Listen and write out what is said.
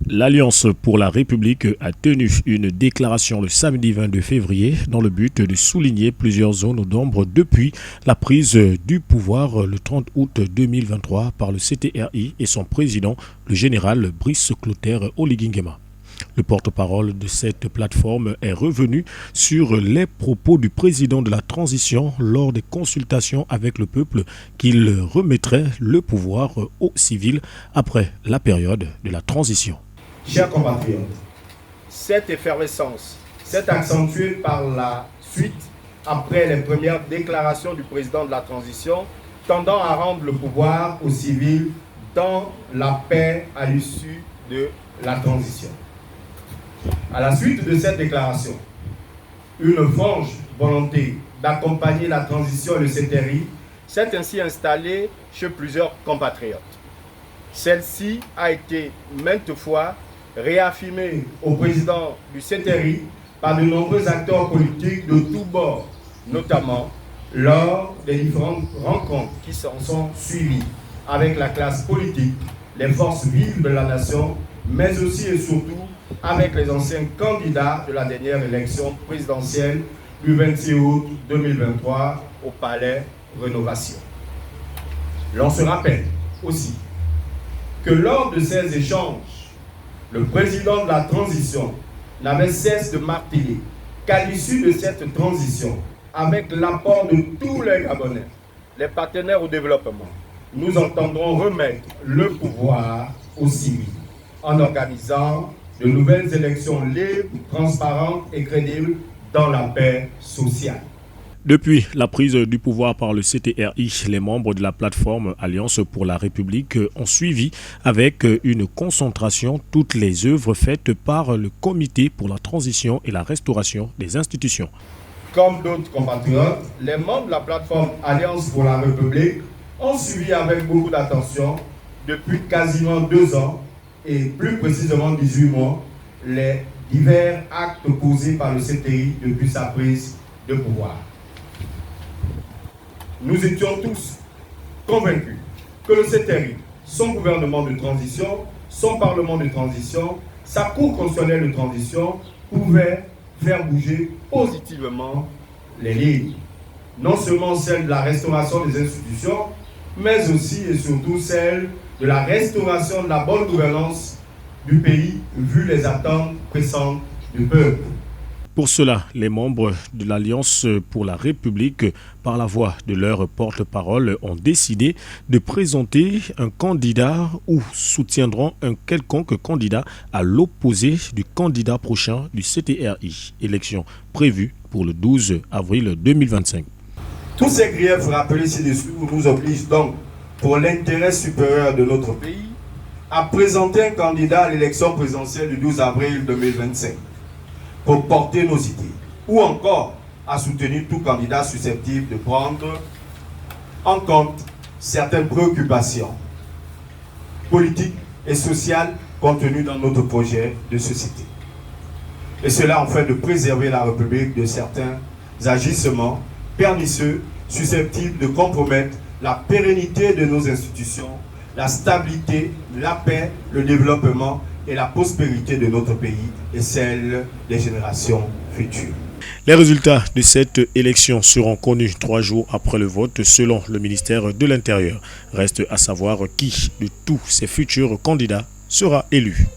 L'Alliance pour la République a tenu une déclaration le samedi 22 février dans le but de souligner plusieurs zones d'ombre depuis la prise du pouvoir le 30 août 2023 par le CTRI et son président, le général Brice Clotaire Oligui Nguema. Le porte-parole de cette plateforme est revenu sur les propos du président de la transition lors des consultations avec le peuple qu'il remettrait le pouvoir aux civils après la période de la transition. Chers compatriotes, cette effervescence s'est accentuée par la suite après les premières déclarations du président de la transition tendant à rendre le pouvoir aux civils dans la paix à l'issue de la transition. À la suite de cette déclaration, une franche volonté d'accompagner la transition et le CTRI s'est ainsi installée chez plusieurs compatriotes. Celle-ci a été maintes fois réaffirmé au président du CTRI par de nombreux acteurs politiques de tous bords, notamment lors des différentes rencontres qui s'en sont suivies avec la classe politique, les forces vives de la nation, mais aussi et surtout avec les anciens candidats de la dernière élection présidentielle du 26 août 2023 au Palais Rénovation. L'on se rappelle aussi que lors de ces échanges, le président de la transition n'avait cessé de marteler qu'à l'issue de cette transition, avec l'apport de tous les Gabonais, les partenaires au développement, nous entendrons remettre le pouvoir aux civils en organisant de nouvelles élections libres, transparentes et crédibles dans la paix sociale. Depuis la prise du pouvoir par le CTRI, les membres de la plateforme Alliance pour la République ont suivi avec une concentration toutes les œuvres faites par le Comité pour la transition et la restauration des institutions. Comme d'autres compatriotes, les membres de la plateforme Alliance pour la République ont suivi avec beaucoup d'attention depuis quasiment 2 ans et plus précisément 18 mois les divers actes posés par le CTI depuis sa prise de pouvoir. Nous étions tous convaincus que le CTRI, son gouvernement de transition, son parlement de transition, sa cour constitutionnelle de transition pouvaient faire bouger positivement les lignes. Non seulement celle de la restauration des institutions, mais aussi et surtout celle de la restauration de la bonne gouvernance du pays, vu les attentes pressantes du peuple. Pour cela, les membres de l'Alliance pour la République, par la voix de leur porte-parole, ont décidé de présenter un candidat ou soutiendront un quelconque candidat à l'opposé du candidat prochain du CTRI, élection prévue pour le 12 avril 2025. Tous ces griefs rappelés ci-dessous nous obligent donc, pour l'intérêt supérieur de notre pays, à présenter un candidat à l'élection présidentielle du 12 avril 2025. Pour porter nos idées, ou encore à soutenir tout candidat susceptible de prendre en compte certaines préoccupations politiques et sociales contenues dans notre projet de société. Et cela afin de préserver la République de certains agissements pernicieux susceptibles de compromettre la pérennité de nos institutions, la stabilité, la paix, le développement et la prospérité de notre pays et celle des générations futures. Les résultats de cette élection seront connus 3 jours après le vote selon le ministère de l'Intérieur. Reste à savoir qui de tous ces futurs candidats sera élu.